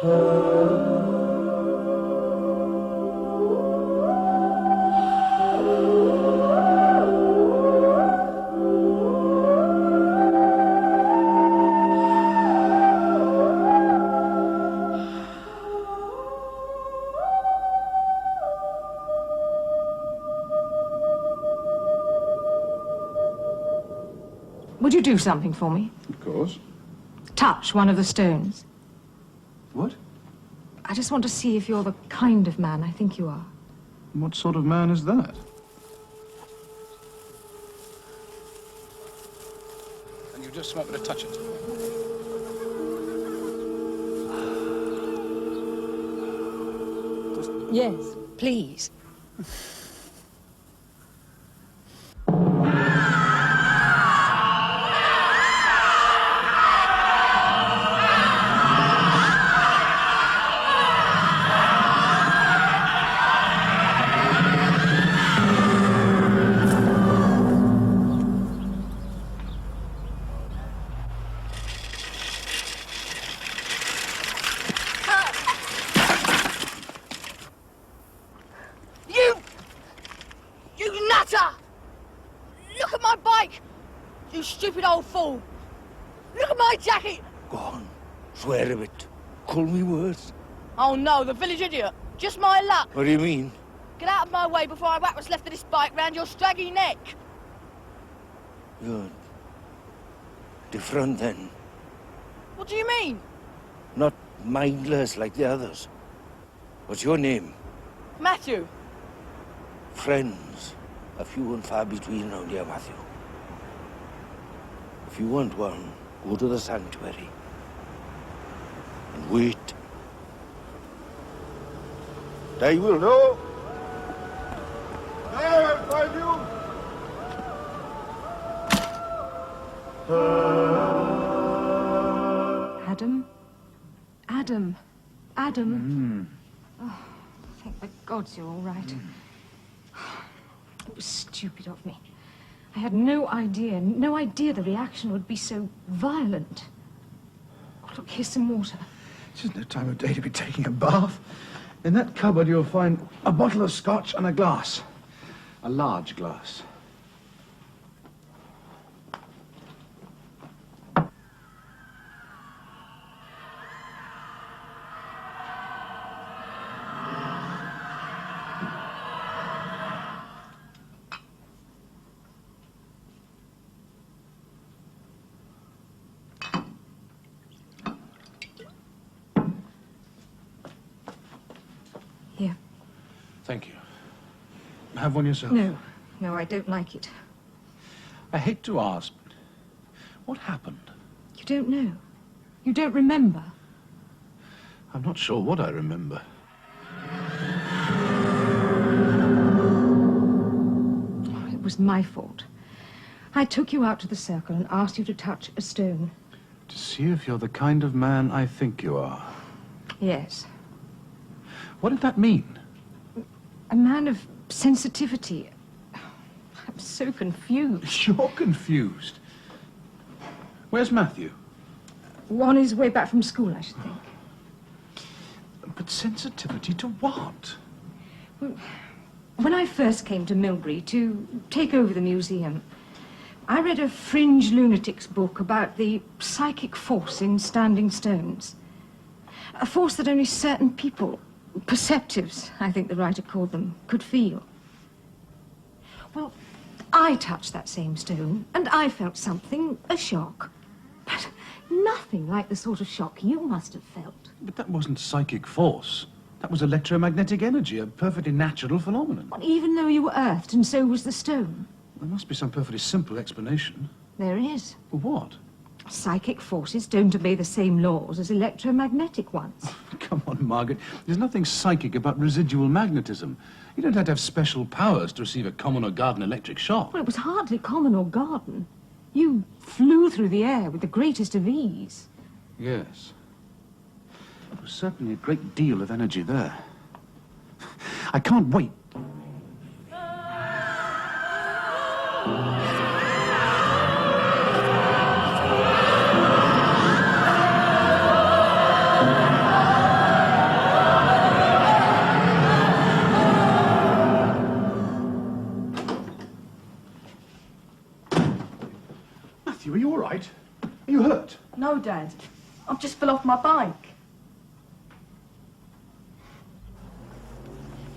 Would you do something for me? Of course. Touch one of the stones. What? I just want to see if you're the kind of man I think you are. What sort of man is that? And you just want me to touch it? Yes, please. You nutter! Look at my bike! You stupid old fool! Look at my jacket! Go on, swear a bit. Call me words. Oh no, the village idiot. Just my luck. What do you mean? Get out of my way before I whack what's left of this bike round your straggy neck. You're different then. What do you mean? Not mindless like the others. What's your name? Matthew. Friends are few and far between around here, Matthew. If you want one, go to the sanctuary and wait. I will know. I will find you. Adam. Oh, thank the gods you're all right. It was stupid of me. I had no idea the reaction would be so violent. Oh, look, here's some water. This is no time of day to be taking a bath. In that cupboard you'll find a bottle of scotch and a glass. A large glass. Here. Thank you. Have one yourself. No, I don't like it. I hate to ask, but what happened? You don't know? You don't remember? I'm not sure what I remember. It was my fault. I took you out to the circle and asked you to touch a stone. To see if you're the kind of man I think you are. Yes. What did that mean? A man of sensitivity. I'm so confused. You're confused. Where's Matthew? On his way back from school, I should think. But sensitivity to what? Well, when I first came to Milbury to take over the museum, I read a fringe lunatic's book about the psychic force in standing stones. A force that only certain people, perceptives, I think the writer called them, could feel. Well, I touched that same stone, and I felt something, a shock. But nothing like the sort of shock you must have felt. But that wasn't psychic force. That was electromagnetic energy, a perfectly natural phenomenon. Well, even though you were earthed, and so was the stone. There must be some perfectly simple explanation. There is. For what? Psychic forces don't obey the same laws as electromagnetic ones. Come on, Margaret. There's nothing psychic about residual magnetism. You don't have to have special powers to receive a common or garden electric shock. Well, it was hardly common or garden. You flew through the air with the greatest of ease. Yes. There was certainly a great deal of energy there. I can't wait. hurt? No, Dad. I've just fell off my bike.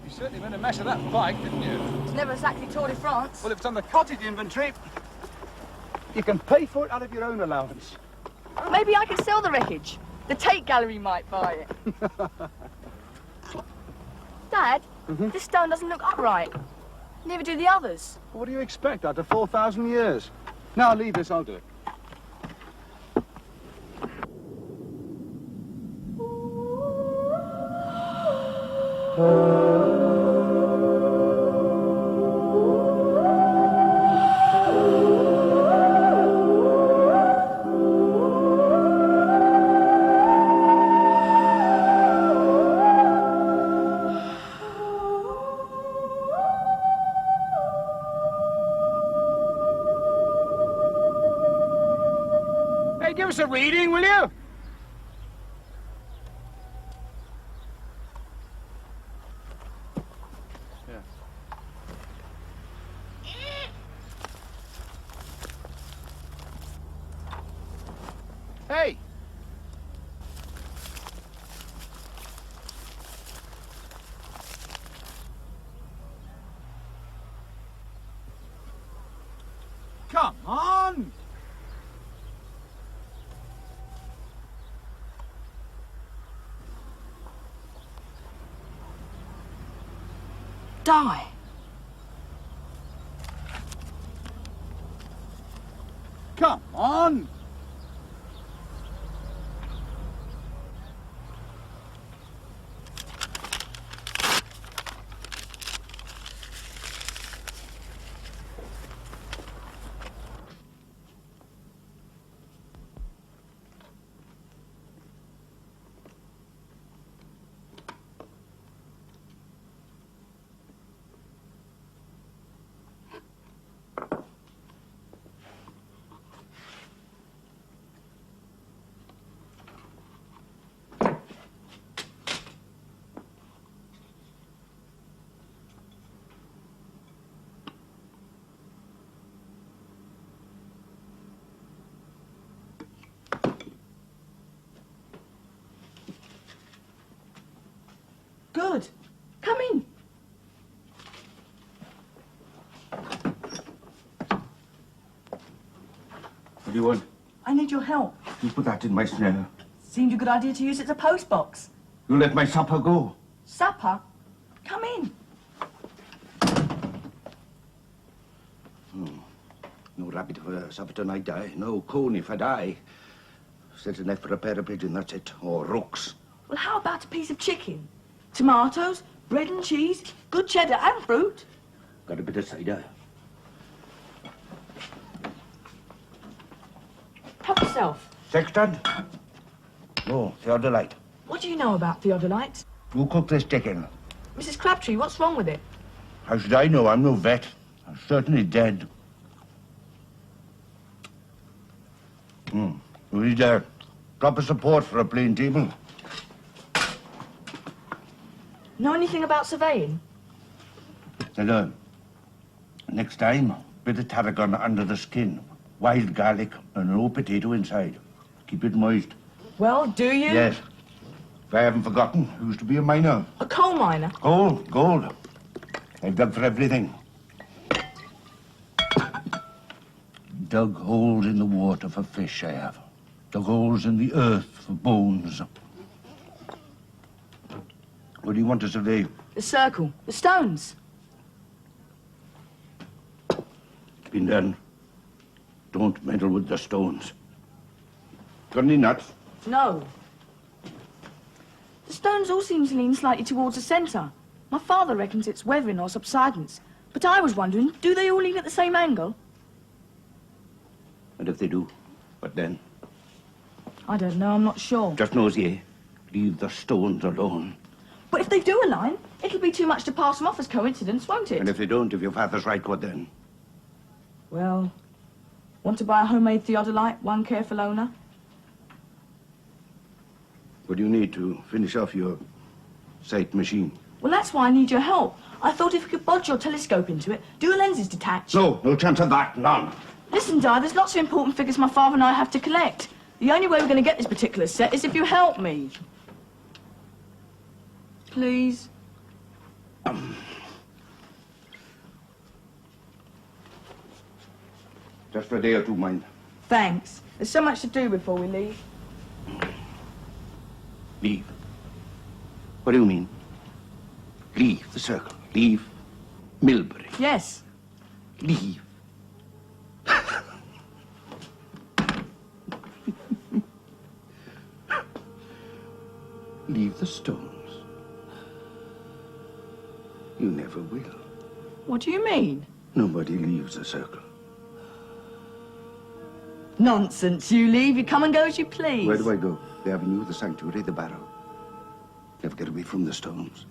You certainly made a mess of that bike, didn't you? It's never exactly Tour de France. Well, if it's on the cottage inventory, you can pay for it out of your own allowance. Maybe I can sell the wreckage. The Tate Gallery might buy it. Dad, this stone doesn't look upright. Neither do the others. What do you expect after 4,000 years? Now, leave this, I'll do it. Hey, give us a reading, will you? Hey! Come on! Die. Come on! Good. Come in. What do you want? I need your help. You put that in my snare. Seemed a good idea to use it as a post box. You let my supper go. Supper? Come in. No rabbit for supper tonight, no coon if I die. Set enough for a pair of pigeons, that's it. Or rooks. Well, how about a piece of chicken? Tomatoes, bread and cheese, good cheddar and fruit. Got a bit of cider. Help yourself. Sexton? No, theodolite. What do you know about theodolite? You cook this chicken. Mrs. Crabtree, what's wrong with it? How should I know? I'm no vet. I'm certainly dead. You need proper support for a plain table. Know anything about surveying? Now, next time, bit of tarragon under the skin, wild garlic, and an old potato inside. Keep it moist. Well, do you? Yes. If I haven't forgotten, I used to be a miner. A coal miner? Gold. I've dug for everything. Dug holes in the water for fish, I have. Dug holes in the earth for bones. What do you want to survey? The circle. The stones. Been done. Don't meddle with the stones. Got any nuts? No. The stones all seem to lean slightly towards the centre. My father reckons it's weathering or subsidence. But I was wondering, do they all lean at the same angle? And if they do, what then? I don't know, I'm not sure. Just nosy, leave the stones alone. But if they do align, it'll be too much to pass them off as coincidence, won't it? And if they don't, if your father's right, what then? Well, want to buy a homemade theodolite, one careful owner? What do you need to finish off your sight machine? Well, that's why I need your help. I thought if we could bodge your telescope into it, do the lenses detach? No chance of that, none. Listen, Di, there's lots of important figures my father and I have to collect. The only way we're going to get this particular set is if you help me. Please? Just for a day or two, mind. Thanks. There's so much to do before we leave. Leave? What do you mean? Leave the circle. Leave Milbury. Yes. Leave. Leave the stones. You never will. What do you mean? Nobody leaves the circle. Nonsense, you leave. You come and go as you please. Where do I go? The avenue, the sanctuary, the barrow. Never get away from the stones.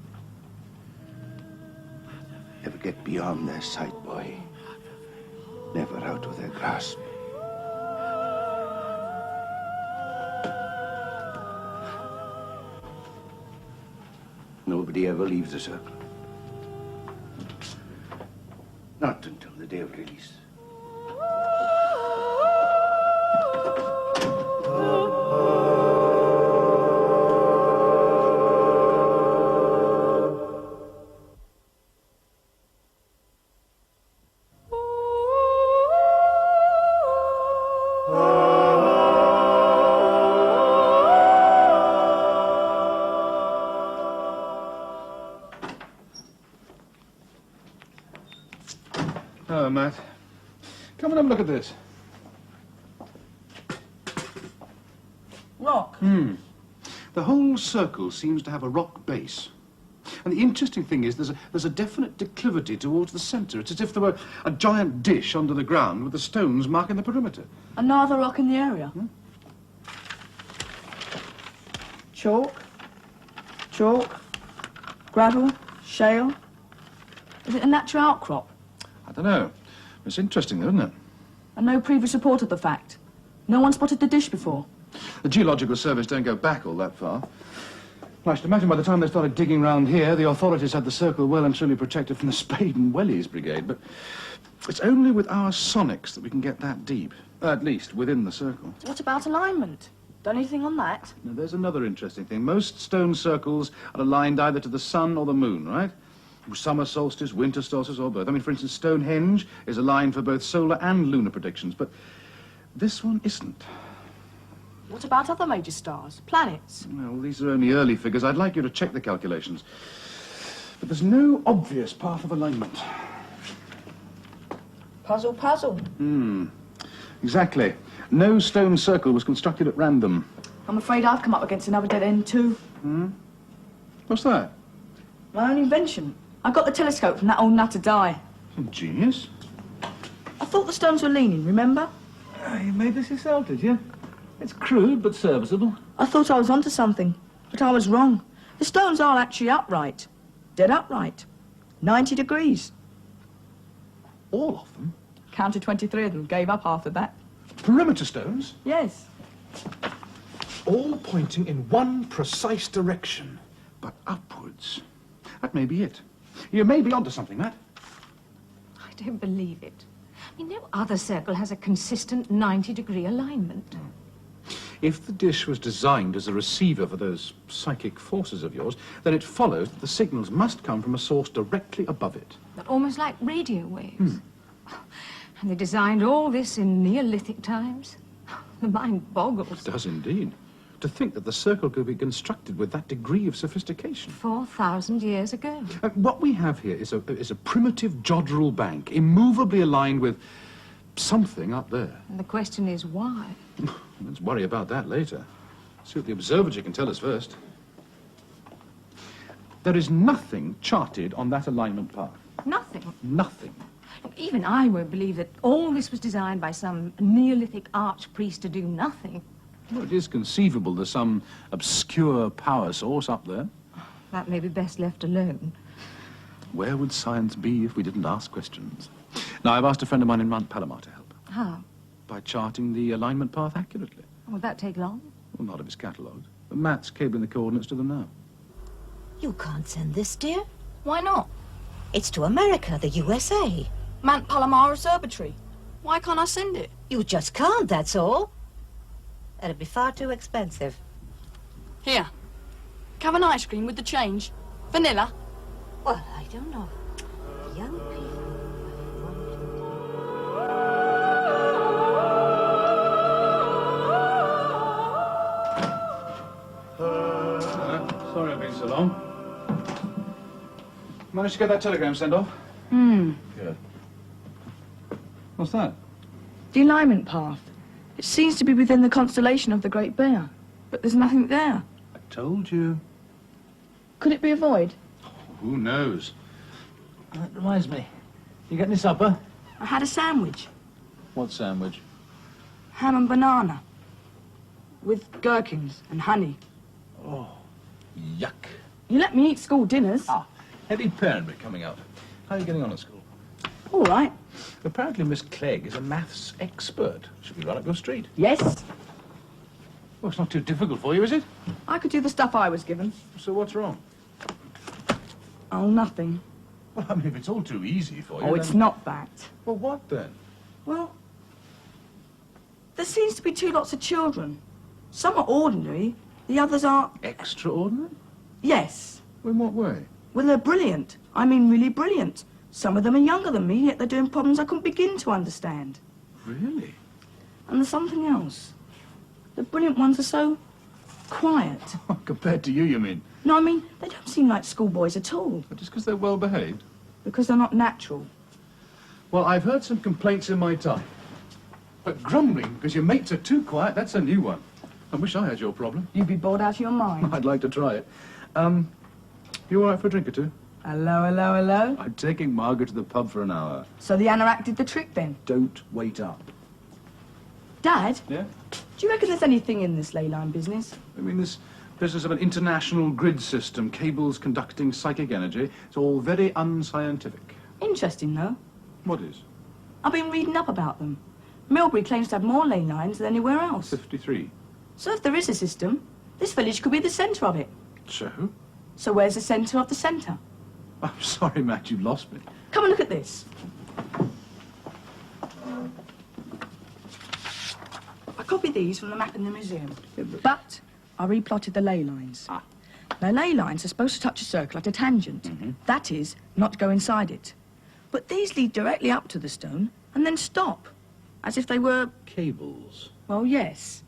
Never get beyond their sight, boy. Never out of their grasp. Nobody ever leaves the circle. Not until the day of release. Hello, Matt. Come and have a look at this. Rock. The whole circle seems to have a rock base. And the interesting thing is there's a definite declivity towards the centre. It's as if there were a giant dish under the ground with the stones marking the perimeter. And no other rock in the area? Chalk? Chalk? Gravel? Shale? Is it a natural outcrop? I don't know. It's interesting, though, isn't it? And no previous report of the fact? No one spotted the dish before? The Geological Service don't go back all that far. I should imagine by the time they started digging round here, the authorities had the circle well and truly protected from the Spade and Wellies Brigade, but it's only with our sonics that we can get that deep, at least within the circle. What about alignment? Done anything on that? Now, there's another interesting thing. Most stone circles are aligned either to the sun or the moon, right? Summer solstice, winter solstice, or both. I mean, for instance, Stonehenge is aligned for both solar and lunar predictions, but this one isn't. What about other major stars? Planets? Well, these are only early figures. I'd like you to check the calculations. But there's no obvious path of alignment. Puzzle, puzzle. Exactly. No stone circle was constructed at random. I'm afraid I've come up against another dead end too. What's that? My own invention. I got the telescope from that old nutter Di. Genius. I thought the stones were leaning, remember? You made this yourself, did you? It's crude, but serviceable. I thought I was onto something, but I was wrong. The stones are actually upright. Dead upright. 90 degrees. All of them? Counted 23 of them, gave up after that. Perimeter stones? Yes. All pointing in one precise direction, but upwards. That may be it. You may be onto something, Matt. I don't believe it. I mean, no other circle has a consistent 90-degree alignment. If the dish was designed as a receiver for those psychic forces of yours, then it follows that the signals must come from a source directly above it. But almost like radio waves. And they designed all this in Neolithic times. The mind boggles. It does indeed. To think that the circle could be constructed with that degree of sophistication. 4,000 years ago. What we have here is a primitive jodrell bank, immovably aligned with something up there. And the question is why? Let's worry about that later. See what the observatory can tell us first. There is nothing charted on that alignment path. Nothing. Nothing. Even I won't believe that all this was designed by some Neolithic archpriest to do nothing. Well, it is conceivable there's some obscure power source up there. That may be best left alone. Where would science be if we didn't ask questions? Now, I've asked a friend of mine in Mount Palomar to help. How? By charting the alignment path accurately. Would that take long? Well, not of his catalogues. But Matt's cabling the coordinates to them now. You can't send this, dear. Why not? It's to America, the USA. Mount Palomar Observatory. Why can't I send it? You just can't, that's all. That'd be far too expensive. Here. Have an ice cream with the change. Vanilla. Well, I don't know. Young people. Sorry I've been so long. Managed to get that telegram sent off? Good. What's that? The alignment path. It seems to be within the constellation of the Great Bear, but there's nothing there. I told you. Could it be a void? Who knows? That reminds me. You got any supper? I had a sandwich. What sandwich? Ham and banana. With gherkins and honey. Yuck. You let me eat school dinners. Heavy parent bit coming up. How are you getting on at school? All right. Apparently Miss Clegg is a maths expert. Should be right up your street. Yes. Well, it's not too difficult for you, is it? I could do the stuff I was given. So what's wrong? Oh, nothing. Well, I mean, if it's all too easy for you, Oh, it's then... not that. Well, what then? Well, there seems to be two lots of children. Some are ordinary, the others are... Extraordinary? Yes. In what way? Well, they're brilliant. I mean, really brilliant. Some of them are younger than me, yet they're doing problems I couldn't begin to understand. Really? And there's something else. The brilliant ones are so quiet. Compared to you mean? No, I mean, they don't seem like schoolboys at all. But just because they're well behaved? Because they're not natural. Well, I've heard some complaints in my time. But grumbling because your mates are too quiet, that's a new one. I wish I had your problem. You'd be bored out of your mind. I'd like to try it. You all right for a drink or two? Hello, hello, hello. I'm taking Margaret to the pub for an hour. So the anorak did the trick then? Don't wait up. Dad, Yeah? do you reckon there's anything in this ley line business? I mean, this business of an international grid system, cables conducting psychic energy, it's all very unscientific. Interesting, though. What is? I've been reading up about them. Milbury claims to have more ley lines than anywhere else. 53. So if there is a system, this village could be the centre of it. So? So where's the centre of the centre? I'm sorry, Matt, you've lost me. Come and look at this. I copied these from the map in the museum. But I replotted the ley lines. Now, ley lines are supposed to touch a circle at a tangent. That is, not go inside it. But these lead directly up to the stone and then stop, as if they were... Cables. Well, yes.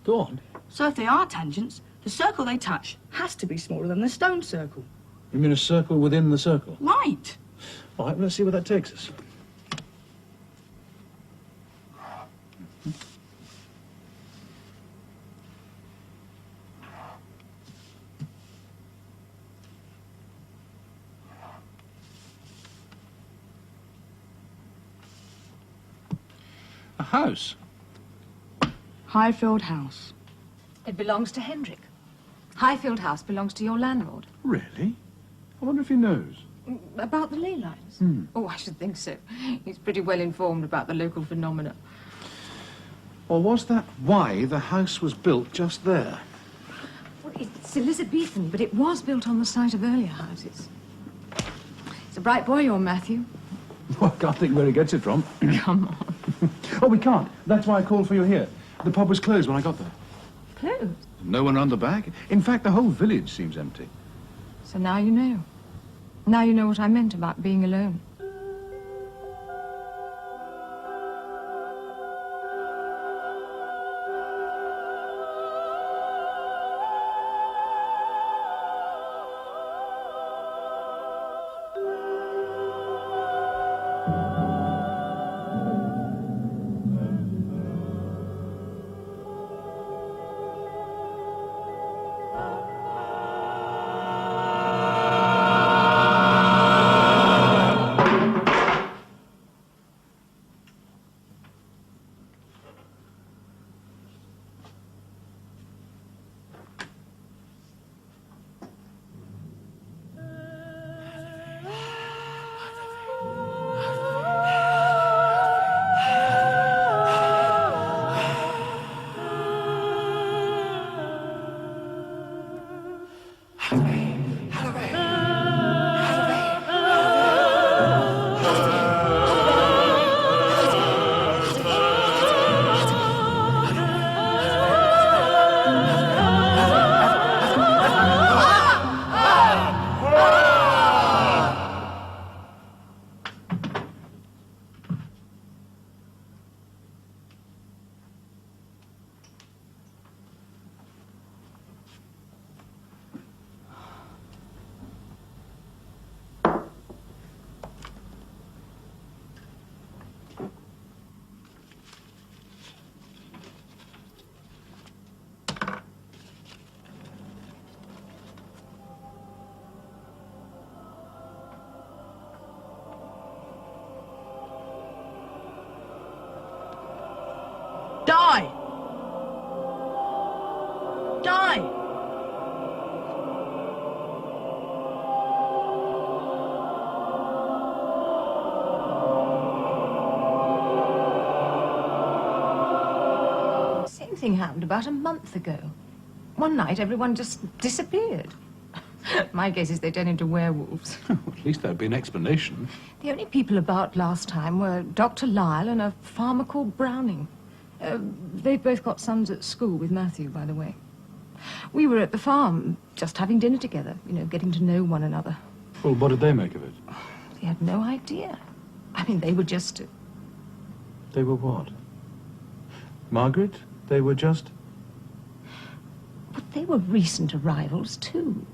Go on. So if they are tangents, the circle they touch has to be smaller than the stone circle. You mean a circle within the circle? Right. All right, well, let's see where that takes us. A house? Highfield House. It belongs to Hendrik. Highfield House belongs to your landlord. Really? I wonder if he knows. About the ley lines? Oh, I should think so. He's pretty well informed about the local phenomena. Or was that why the house was built just there? Well, it's Elizabethan, but it was built on the site of earlier houses. It's a bright boy, your Matthew. Well, I can't think where he gets it from. Come on. Oh, we can't. That's why I called for you here. The pub was closed when I got there. Closed. No one round the back. In fact, the whole village seems empty. So now you know. Now you know what I meant about being alone. Die! Same thing happened about a month ago. One night, everyone just disappeared. My guess is they turned into werewolves. At least there'd be an explanation. The only people about last time were Dr. Lyle and a farmer called Browning. They've both got sons at school with Matthew, by the way. We were at the farm, just having dinner together, you know, getting to know one another. Well, what did they make of it? They had no idea. I mean, they were just... They were what? Margaret? They were just... But they were recent arrivals, too.